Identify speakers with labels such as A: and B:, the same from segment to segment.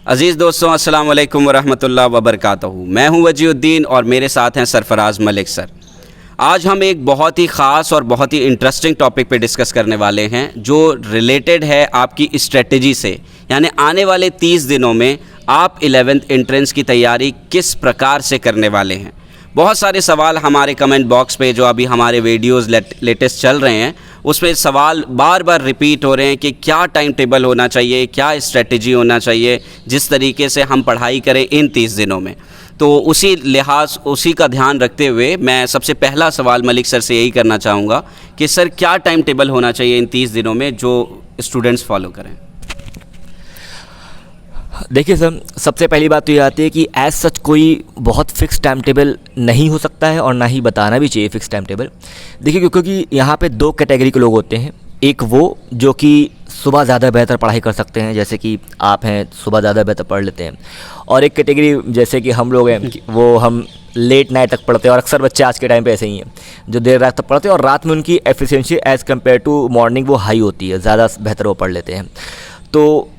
A: अज़ीज़ दोस्तों, अस्सलाम वालेकुम वरहमतुल्लाह वबरकातुहू। मैं हूं वजीउद्दीन और मेरे साथ हैं सरफराज मलिक सर। आज हम एक बहुत ही ख़ास और बहुत ही इंटरेस्टिंग टॉपिक पे डिस्कस करने वाले हैं जो रिलेटेड है आपकी स्ट्रेटजी से, यानी आने वाले 30 दिनों में आप 11th एंट्रेंस की तैयारी किस प्रकार से करने वाले हैं। बहुत सारे सवाल हमारे कमेंट बॉक्स पे जो अभी हमारे वीडियोस लेटेस्ट चल रहे हैं उसमें सवाल बार बार रिपीट हो रहे हैं कि क्या टाइम टेबल होना चाहिए, क्या स्ट्रेटजी होना चाहिए जिस तरीके से हम पढ़ाई करें इन 30 दिनों में। तो उसी का ध्यान रखते हुए मैं सबसे पहला सवाल मलिक सर से यही करना चाहूँगा कि सर क्या टाइम टेबल होना चाहिए इन 30 दिनों में जो स्टूडेंट्स फॉलो करें।
B: देखिए सर, सबसे पहली बात तो ये आती है कि एज सच कोई बहुत फिक्स टाइम टेबल नहीं हो सकता है और ना ही बताना भी चाहिए फिक्स टाइम टेबल। देखिए क्योंकि यहाँ पे दो कैटेगरी के लोग होते हैं। एक वो जो कि सुबह ज़्यादा बेहतर पढ़ाई कर सकते हैं, जैसे कि आप हैं, सुबह ज़्यादा बेहतर पढ़ लेते हैं। और एक कैटेगरी जैसे कि हम लोग हैं, वो हम लेट नाइट तक पढ़ते हैं। और अक्सर बच्चे आज के टाइम पे ऐसे ही हैं जो देर रात तक पढ़ते हैं और रात में उनकी efficiency as compare to morning वो हाई होती है, ज़्यादा बेहतर वो पढ़ लेते हैं। तो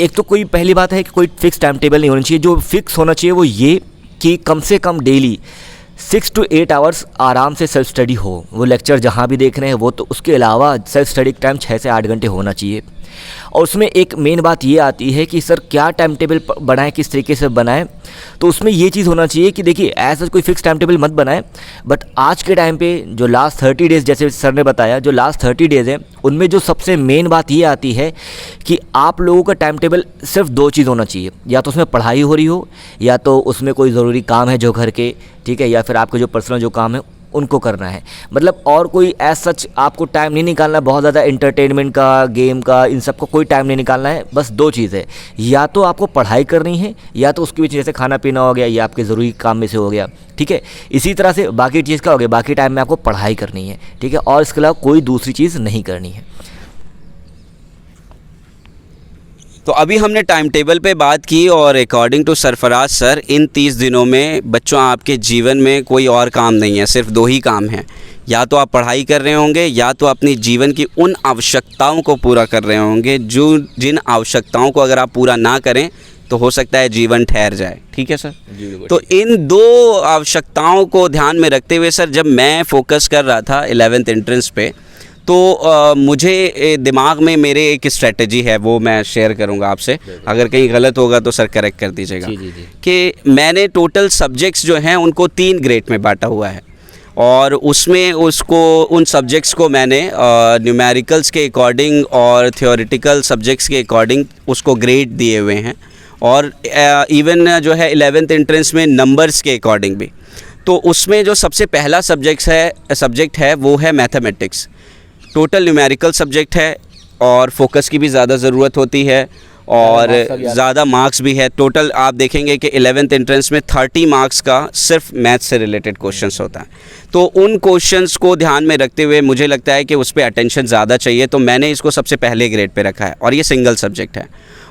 B: एक तो कोई पहली बात है कि कोई फिक्स टाइम टेबल नहीं होना चाहिए। जो फिक्स होना चाहिए वो ये कि कम से कम डेली 6 to 8 आवर्स आराम से सेल्फ स्टडी हो। वो लेक्चर जहाँ भी देख रहे हैं वो, तो उसके अलावा सेल्फ स्टडी का टाइम 6 से 8 घंटे होना चाहिए। और उसमें एक मेन बात ये आती है कि सर क्या टाइम टेबल बनाएं, किस तरीके से बनाएं। तो उसमें ये चीज़ होना चाहिए कि देखिए ऐसा कोई फिक्स टाइम टेबल मत बनाएं, बट आज के टाइम पे जो लास्ट 30 डेज़, जैसे सर ने बताया, जो लास्ट 30 डेज़ हैं उनमें जो सबसे मेन बात ये आती है कि आप लोगों का टाइम टेबल सिर्फ 2 चीज़ होना चाहिए। या तो उसमें पढ़ाई हो रही हो, या तो उसमें कोई ज़रूरी काम है जो घर के, ठीक है, या फिर आपके जो पर्सनल जो काम है उनको करना है। मतलब और कोई एज सच आपको टाइम नहीं निकालना है, बहुत ज़्यादा एंटरटेनमेंट का, गेम का, इन सब को कोई टाइम नहीं निकालना है। बस 2 चीज़ है, या तो आपको पढ़ाई करनी है या तो उसके बीच जैसे खाना पीना हो गया, या आपके ज़रूरी काम में से हो गया, ठीक है। इसी तरह से बाकी चीज़ का हो गया, बाकी टाइम में आपको पढ़ाई करनी है, ठीक है, और इसके अलावा कोई दूसरी चीज़ नहीं करनी है।
A: तो अभी हमने टाइम टेबल पे बात की और अकॉर्डिंग टू सरफराज सर इन 30 दिनों में बच्चों आपके जीवन में कोई और काम नहीं है, सिर्फ 2 ही काम हैं। या तो आप पढ़ाई कर रहे होंगे या तो अपनी जीवन की उन आवश्यकताओं को पूरा कर रहे होंगे जिन आवश्यकताओं को अगर आप पूरा ना करें तो हो सकता है जीवन ठहर जाए। ठीक है सर। तो इन 2 आवश्यकताओं को ध्यान में रखते हुए सर जब मैं फोकस कर रहा था 11th एंट्रेंस पे तो मुझे दिमाग में मेरे एक स्ट्रेटजी है, वो मैं शेयर करूंगा आपसे। अगर कहीं गलत होगा तो सर करेक्ट कर दीजिएगा। कि मैंने टोटल सब्जेक्ट्स जो हैं उनको 3 ग्रेड में बांटा हुआ है और उसमें उन सब्जेक्ट्स को मैंने न्यूमेरिकल्स के अकॉर्डिंग और थियोरेटिकल सब्जेक्ट्स के अकॉर्डिंग उसको ग्रेड दिए हुए हैं और इवन जो है 11th एंट्रेंस में नंबर्स के अकॉर्डिंग भी। तो उसमें जो सबसे पहला सब्जेक्ट है वो है मैथमेटिक्स। टोटल न्यूमेरिकल सब्जेक्ट है और फोकस की भी ज़्यादा ज़रूरत होती है और ज़्यादा मार्क्स भी है। टोटल आप देखेंगे कि 11th एंट्रेंस में 30 मार्क्स का सिर्फ मैथ्स से रिलेटेड क्वेश्चंस होता है। तो उन क्वेश्चंस को ध्यान में रखते हुए मुझे लगता है कि उस पर अटेंशन ज़्यादा चाहिए, तो मैंने इसको सबसे पहले ग्रेड पे रखा है और ये सिंगल सब्जेक्ट है।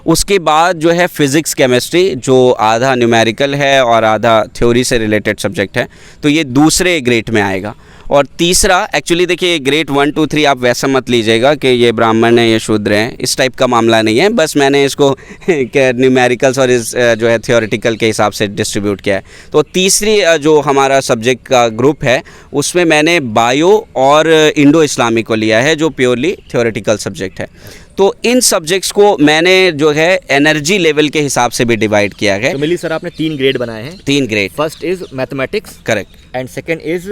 A: उसके बाद जो है फ़िज़िक्स केमिस्ट्री, जो आधा न्यूमेरिकल है और आधा थ्योरी से रिलेटेड सब्जेक्ट है, तो ये दूसरे ग्रेड में आएगा। और तीसरा एक्चुअली देखिए ग्रेड 1 2 3 आप वैसा मत लीजिएगा कि ये ब्राह्मण है, ये शूद्र हैं, इस टाइप का मामला नहीं है। बस मैंने इसको न्यूमेरिकल्स और इस जो है थियोरेटिकल के हिसाब से डिस्ट्रीब्यूट किया है। तो तीसरी जो हमारा सब्जेक्ट का ग्रुप है उसमें मैंने बायो और इंडो इस्लामी को लिया है जो प्योरली थियोरेटिकल सब्जेक्ट है। तो इन सब्जेक्ट्स को मैंने जो है एनर्जी लेवल के हिसाब से भी डिवाइड किया है।
B: तो मिली सर आपने 3 ग्रेड बनाए हैं।
A: 3 grade.
B: First is mathematics,
A: correct,
B: and second is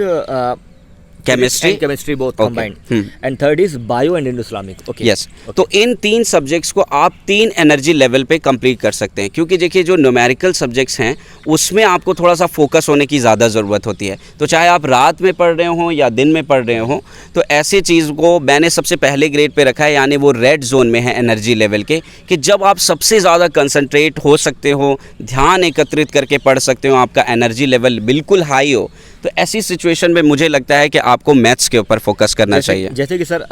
A: chemistry
B: both combined, and third is bio and Indo Islamic. Okay,
A: yes. तो इन 3 सब्जेक्ट्स को आप 3 एनर्जी लेवल पे कंप्लीट कर सकते हैं, क्योंकि देखिए जो न्यूमेरिकल सब्जेक्ट्स हैं उसमें आपको थोड़ा सा फोकस होने की ज़्यादा ज़रूरत होती है। तो चाहे आप रात में पढ़ रहे हों या दिन में पढ़ रहे हों, तो ऐसे चीज़ को मैंने सबसे पहले ग्रेड पे रखा है, यानी वो रेड जोन में है एनर्जी लेवल के, कि जब आप सबसे ज़्यादा कंसंट्रेट हो सकते हो, ध्यान एकत्रित करके पढ़ सकते हो, आपका एनर्जी लेवल बिल्कुल हाई हो, तो ऐसी सिचुएशन में मुझे लगता है कि आपको मैथ्स के ऊपर फोकस करना चाहिए।
B: जैसे कि सर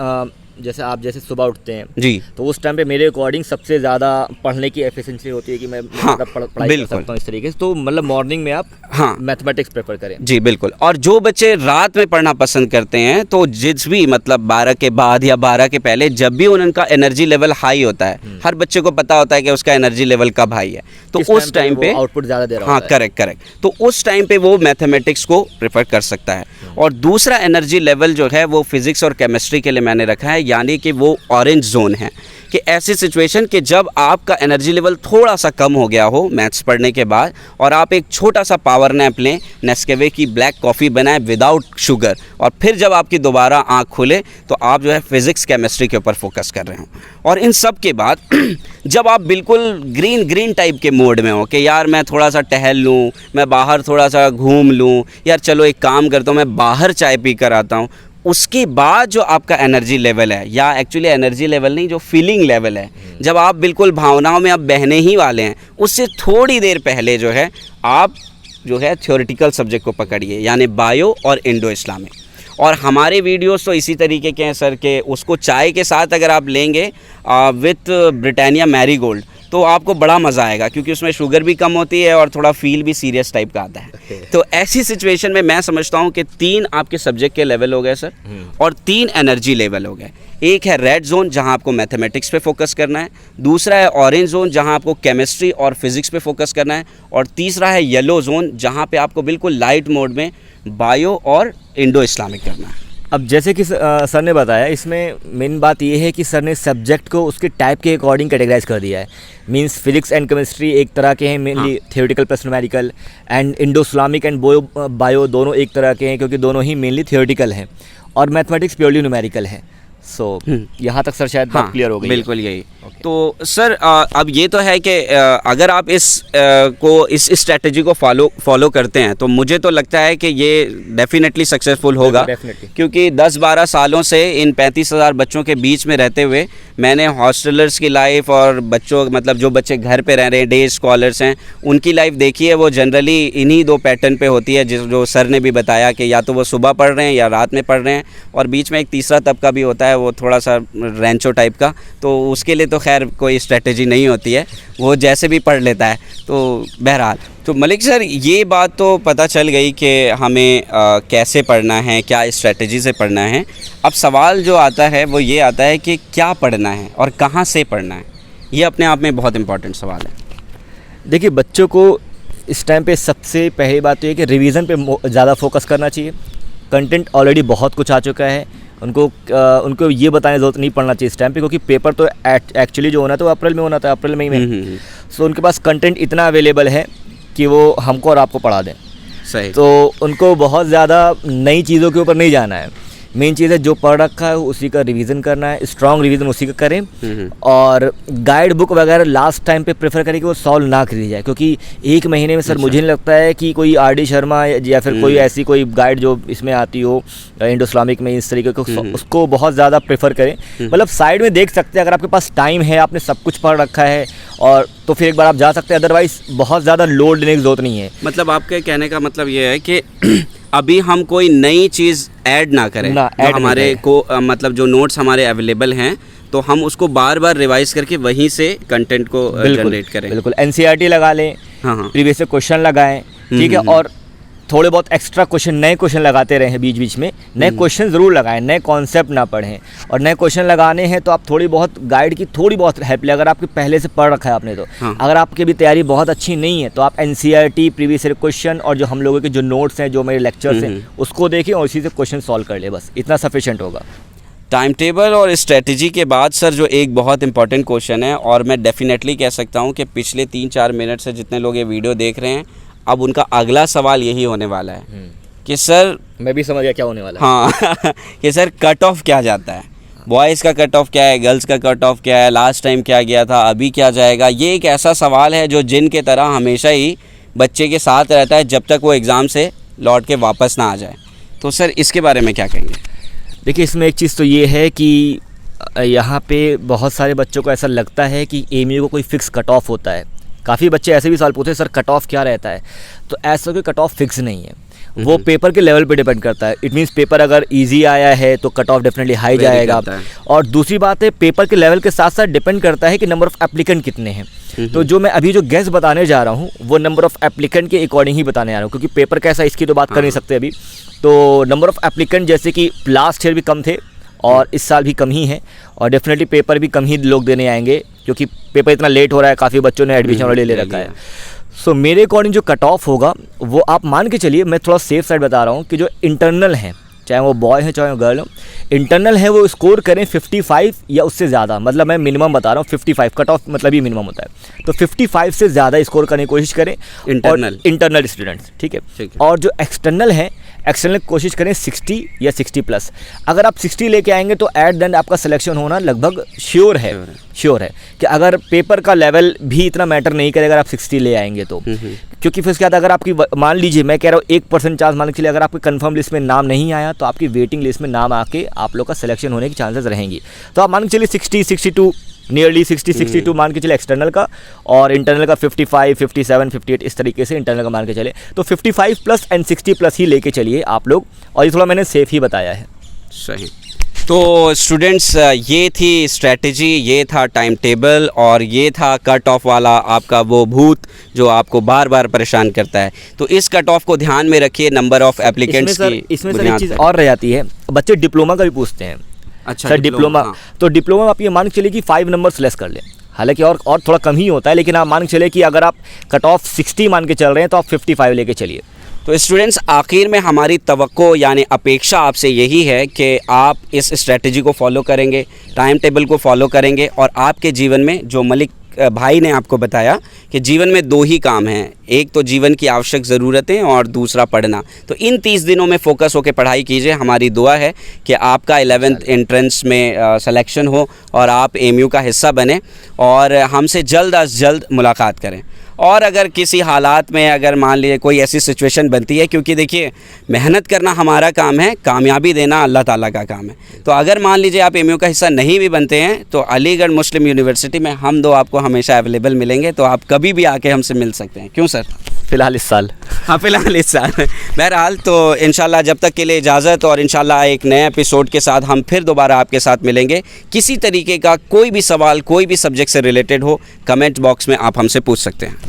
B: जैसे आप जैसे सुबह उठते हैं
A: जी,
B: तो उस टाइम पे मेरे अकॉर्डिंग सबसे ज़्यादा पढ़ने की एफिशिएंसी होती है कि मैं
A: हाँ,
B: मतलब पढ़ाई कर
A: बिल्कुल।
B: सकता हूँ इस तरीके से। तो मतलब मॉर्निंग में आप
A: हाँ,
B: मैथमेटिक्स प्रेफर करें।
A: जी बिल्कुल। और जो बच्चे रात में पढ़ना पसंद करते हैं तो जिस भी मतलब 12 के बाद या 12 के पहले जब भी उनका एनर्जी लेवल हाई होता है, हर बच्चे को पता होता है कि उसका एनर्जी लेवल कब हाई है, तो
B: किस
A: उस टाइम पे
B: आउटपुट ज़्यादा दे रहा
A: हाँ,
B: होता है।
A: करेक्ट, तो उस टाइम पे वो मैथमेटिक्स को प्रेफर कर सकता है। और दूसरा एनर्जी लेवल जो है वो फिजिक्स और केमिस्ट्री के लिए मैंने रखा है, यानी कि वो ऑरेंज जोन है, कि ऐसी सिचुएशन कि जब आपका एनर्जी लेवल थोड़ा सा कम हो गया हो मैथ्स पढ़ने के बाद और आप एक छोटा सा पावर नैप लें, नेस्कैफे की ब्लैक कॉफ़ी बनाएं विदाउट शुगर, और फिर जब आपकी दोबारा आँख खुले तो आप जो है फिज़िक्स केमिस्ट्री के ऊपर फोकस कर रहे हो। और इन सब के बाद जब आप बिल्कुल ग्रीन टाइप के मोड में हो कि यार मैं थोड़ा सा टहल लूँ, मैं बाहर थोड़ा सा घूम लूँ, यार चलो एक काम करता हूँ मैं बाहर चाय पी कर आता हूँ, उसके बाद जो आपका एनर्जी लेवल है, या एक्चुअली एनर्जी लेवल नहीं, जो फीलिंग लेवल है, जब आप बिल्कुल भावनाओं में आप बहने ही वाले हैं, उससे थोड़ी देर पहले जो है आप जो है थ्योरेटिकल सब्जेक्ट को पकड़िए, यानी बायो और इंडो इस्लामिक। और हमारे वीडियोस तो इसी तरीके के हैं सर के उसको चाय के साथ अगर आप लेंगे विथ ब्रिटानिया मैरीगोल्ड तो आपको बड़ा मज़ा आएगा, क्योंकि उसमें शुगर भी कम होती है और थोड़ा फील भी सीरियस टाइप का आता है। तो ऐसी सिचुएशन में मैं समझता हूँ कि 3 आपके सब्जेक्ट के लेवल हो गए सर, और 3 एनर्जी लेवल हो गए। एक है रेड जोन जहाँ आपको मैथमेटिक्स पे फोकस करना है, दूसरा है ऑरेंज जोन जहाँ आपको केमिस्ट्री और फिजिक्स पे फोकस करना है, और तीसरा है येलो जोन जहाँ पे आपको बिल्कुल लाइट मोड में बायो और इंडो इस्लामिक करना है।
B: अब जैसे कि सर ने बताया, इसमें मेन बात ये है कि सर ने सब्जेक्ट को उसके टाइप के अकॉर्डिंग कैटेगराइज कर दिया है। मींस फिजिक्स एंड केमिस्ट्री एक तरह के हैं, mainly theoretical plus numerical, and Indo Islamic and bio दोनों एक तरह के हैं क्योंकि दोनों ही मेनली थियोरेटिकल हैं, और मैथमेटिक्स प्योरली न्यूमेरिकल है। सो यहाँ तक सर शायद बात क्लियर हो गई।
A: बिल्कुल यही। तो सर अब ये तो है कि अगर आप इस स्ट्रेटजी को फॉलो करते हैं तो मुझे तो लगता है कि ये डेफिनेटली सक्सेसफुल होगा, क्योंकि 10-12 सालों से इन 35,000 बच्चों के बीच में रहते हुए मैंने हॉस्टलर्स की लाइफ और बच्चों मतलब जो बच्चे घर पे रह रहे हैं, डे स्कॉलर्स हैं, उनकी लाइफ देखी है। वो जनरली इन्हीं 2 पैटर्न पे होती है, जो सर ने भी बताया कि या तो वो सुबह पढ़ रहे हैं या रात में पढ़ रहे हैं, और बीच में एक तीसरा तबका भी होता है, वो थोड़ा सा रेंचो टाइप का, तो उसके लिए तो खैर कोई स्ट्रेटजी नहीं होती है, वो जैसे भी पढ़ लेता है। तो बहरहाल तो मलिक सर ये बात तो पता चल गई कि हमें कैसे पढ़ना है, क्या स्ट्रेटजी से पढ़ना है। अब सवाल जो आता है वो ये आता है कि क्या पढ़ना है और कहाँ से पढ़ना है। ये अपने आप में बहुत इंपॉर्टेंट सवाल है।
B: देखिए, बच्चों को इस टाइम पे सबसे पहली बात तो ये कि रिवीजन पे ज़्यादा फोकस करना चाहिए। कंटेंट ऑलरेडी बहुत कुछ आ चुका है, उनको ये बताने ज़रूरत नहीं पड़ना चाहिए इस टाइम पे, क्योंकि पेपर तो एक्चुअली जो होना था वो अप्रैल में होना था, अप्रैल मई में। सो उनके पास कंटेंट इतना अवेलेबल है कि वो हमको और आपको पढ़ा दें।
A: सही।
B: तो उनको बहुत ज़्यादा नई चीज़ों के ऊपर नहीं जाना है। मेन चीज़ है जो पढ़ रखा है उसी का रिवीजन करना है, स्ट्रॉन्ग रिवीजन उसी का करें। और गाइड बुक वगैरह लास्ट टाइम पे प्रेफर करें कि वो सॉल्व ना करी जाए, क्योंकि एक महीने में सर मुझे नहीं लगता है कि कोई आर.डी. शर्मा या फिर कोई ऐसी कोई गाइड जो इसमें आती हो इंडो इस्लामिक में इस तरीके को उसको बहुत ज़्यादा प्रेफर करें। मतलब साइड में देख सकते हैं, अगर आपके पास टाइम है, आपने सब कुछ पढ़ रखा है और तो फिर एक बार आप जा सकते हैं, अदरवाइज़ बहुत ज़्यादा लोड लेने की ज़रूरत नहीं है।
A: मतलब आपके कहने का मतलब ये है कि अभी हम कोई नई चीज़ ऐड ना करें, हमारे को मतलब जो नोट्स हमारे अवेलेबल हैं तो हम उसको बार बार रिवाइज करके वहीं से कंटेंट को जनरेट करें।
B: बिल्कुल एनसीईआरटी लगा लें,
A: हाँ,
B: प्रीवियस से क्वेश्चन लगाएं, ठीक है, और थोड़े बहुत एक्स्ट्रा क्वेश्चन, नए क्वेश्चन लगाते रहें बीच बीच में। नए क्वेश्चन ज़रूर लगाएं, नए कॉन्सेप्ट ना पढ़ें, और नए क्वेश्चन लगाने हैं तो आप थोड़ी बहुत गाइड की थोड़ी बहुत हेल्प लें, अगर आपके पहले से पढ़ रखा है आपने तो।
A: हाँ।
B: अगर आपकी भी तैयारी बहुत अच्छी नहीं है तो आप एनसीईआरटी, प्रीवियस क्वेश्चन और जो हम लोगों के जो नोट्स हैं, जो मेरे लेक्चर्स हैं, उसको देखें और उसी से क्वेश्चन सॉल्व कर ले, बस इतना सफिशेंट होगा।
A: टाइम टेबल और स्ट्रेटजी के बाद सर जो एक बहुत इंपॉर्टेंट क्वेश्चन है, और मैं डेफिनेटली कह सकता हूँ कि पिछले 3-4 मिनट से जितने लोग ये वीडियो देख रहे हैं, अब उनका अगला सवाल यही होने वाला है कि सर,
B: मैं भी समझ गया क्या होने वाला है।
A: हाँ कि सर कट ऑफ क्या जाता है, बॉयज़ का कट ऑफ क्या है, गर्ल्स का कट ऑफ क्या है, लास्ट टाइम क्या गया था, अभी क्या जाएगा। ये एक ऐसा सवाल है जो जिन के तरह हमेशा ही बच्चे के साथ रहता है जब तक वो एग्ज़ाम से लौट के वापस ना आ जाए। तो सर इसके बारे में क्या कहेंगे?
B: देखिए, इसमें एक चीज़ तो ये है कि यहाँ पे बहुत सारे बच्चों को ऐसा लगता है कि एमयू को कोई फ़िक्स कट ऑफ होता है। काफ़ी बच्चे ऐसे भी सवाल पूछते हैं, सर कट ऑफ क्या रहता है? तो ऐसा कोई कट ऑफ फिक्स नहीं है। वो पेपर के लेवल पे डिपेंड करता है। इट मीन्स पेपर अगर इजी आया है तो कट ऑफ डेफिनेटली हाई जाएगा। और दूसरी बात है, पेपर के लेवल के साथ साथ डिपेंड करता है कि नंबर ऑफ़ एप्लीकेंट कितने हैं। तो जो मैं अभी जो गेस बताने जा रहा हूँ वो नंबर ऑफ़ एप्लीकेंट के अकॉर्डिंग ही बताने जा रहा हूँ, क्योंकि पेपर कैसा इसकी तो बात कर नहीं सकते अभी। तो नंबर ऑफ़ एप्लीकेंट जैसे कि लास्ट ईयर भी कम थे और इस साल भी कम ही है, और डेफिनेटली पेपर भी कम ही लोग देने आएंगे क्योंकि पेपर इतना लेट हो रहा है, काफ़ी बच्चों ने एडमिशन वाले ले रखा है। सो मेरे अकॉर्डिंग जो कट ऑफ होगा वो आप मान के चलिए, मैं थोड़ा सेफ साइड बता रहा हूँ कि जो इंटरनल हैं, चाहे वो बॉय है चाहे वो गर्ल हो, इंटरनल है वो स्कोर करें 55 या उससे ज़्यादा। मतलब मैं मिनिमम बता रहा हूँ 55, कट ऑफ मतलब ही मिनिमम होता है। तो 55 से ज़्यादा स्कोर करने की कोशिश करें इंटरनल स्टूडेंट्स, ठीक है। और जो एक्सटर्नल है, एक्सटर्नल कोशिश करें 60 या 60 प्लस। अगर आप 60 लेके आएंगे तो एट द एंड आपका सिलेक्शन होना लगभग श्योर है कि अगर पेपर का लेवल भी इतना मैटर नहीं करेगा अगर आप 60 ले आएंगे तो। क्योंकि फिर उसके बाद अगर आपकी, मान लीजिए मैं कह रहा हूँ 1% चांस मान के चलिए, अगर आपकी कंफर्म लिस्ट में नाम नहीं आया तो आपकी वेटिंग लिस्ट में नाम आके आप लोग का सिलेक्शन होने की चांसेस रहेंगी। तो आप मान के चलिए 60, 62, नियरली 60, 62 मान के चले एक्सटर्नल का, और इंटरनल का 55, 57, 58 इस तरीके से इंटरनल का मान के चले। तो 55 प्लस एंड 60 प्लस ही लेके चलिए आप लोग, और ये थोड़ा मैंने सेफ ही बताया है।
A: सही। तो स्टूडेंट्स, ये थी स्ट्रेटजी, ये था टाइम टेबल, और ये था कट ऑफ वाला आपका वो भूत जो आपको बार बार परेशान करता है। तो इस कट ऑफ को ध्यान में रखिए, नंबर ऑफ एप्लीकेंट्स की।
B: इसमें सर एक चीज़ और रह जाती है, बच्चे डिप्लोमा का भी पूछते हैं।
A: अच्छा
B: सर डिप्लोमा, तो डिप्लोमा में आप ये मान के चलिए कि 5 नंबर्स लेस कर लें, हालांकि और थोड़ा कम ही होता है, लेकिन आप मान के चलिए कि अगर आप कट ऑफ 60 मान के चल रहे हैं तो आप 55 लेके चलिए।
A: तो स्टूडेंट्स, आखिर में हमारी तवक्को यानी अपेक्षा आपसे यही है कि आप इस स्ट्रेटजी को फॉलो करेंगे, टाइम टेबल को फॉलो करेंगे, और आपके जीवन में जो मलिक भाई ने आपको बताया कि जीवन में 2 ही काम हैं, एक तो जीवन की आवश्यक ज़रूरतें और दूसरा पढ़ना। तो इन 30 दिनों में फ़ोकस होकर पढ़ाई कीजिए। हमारी दुआ है कि आपका 11th एंट्रेंस में सिलेक्शन हो और आप एमयू का हिस्सा बने, और हमसे जल्द अज जल्द मुलाकात करें। और अगर किसी हालात में अगर मान लीजिए कोई ऐसी सिचुएशन बनती है, क्योंकि देखिए मेहनत करना हमारा काम है, कामयाबी देना अल्लाह ताला का काम है। तो अगर मान लीजिए आप एमयू का हिस्सा नहीं भी बनते हैं तो अलीगढ़ मुस्लिम यूनिवर्सिटी में हम 2 आपको हमेशा अवेलेबल मिलेंगे, तो आप कभी भी आके हमसे मिल सकते हैं। क्यों सर?
B: फ़िलहाल इस साल,
A: हाँ फ़िलहाल इस साल। बहरहाल तो इंशाल्लाह जब तक के लिए इजाज़त, और इंशाल्लाह एक नए एपिसोड के साथ हम फिर दोबारा आपके साथ मिलेंगे। किसी तरीके का कोई भी सवाल कोई भी सब्जेक्ट से रिलेटेड हो, कमेंट बॉक्स में आप हमसे पूछ सकते हैं।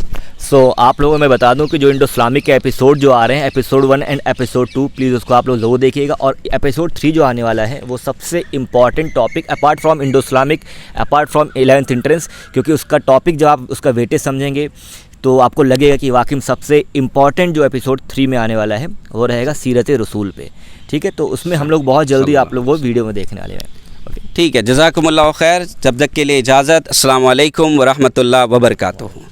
B: आप लोगों को मैं बता दूं कि जो इंडो इस्लामिक के एपिसोड जो आ रहे हैं, एपिसोड 1 एंड एपिसोड 2, प्लीज़ उसको आप लोग ज़रूर देखिएगा। और एपिसोड 3 जो आने वाला है वो सबसे important topic apart from Indo Islamic, apart from 11th entrance, क्योंकि उसका टॉपिक जब आप उसका वेटेज समझेंगे तो आपको लगेगा कि वाकई सबसे इम्पॉर्टेंट जो एपिसोड 3 में आने वाला है वो रहेगा सीरत रसूल पे। ठीक है, तो उसमें हम लोग बहुत जल्दी आप लोग वो वीडियो में देखने वाले हैं।
A: ठीक है, जज़ाकुमुल्लाह खैर। जब तक के लिए इजाज़त। अस्सलाम वालेकुम व रहमतुल्लाह व बरकातुहू।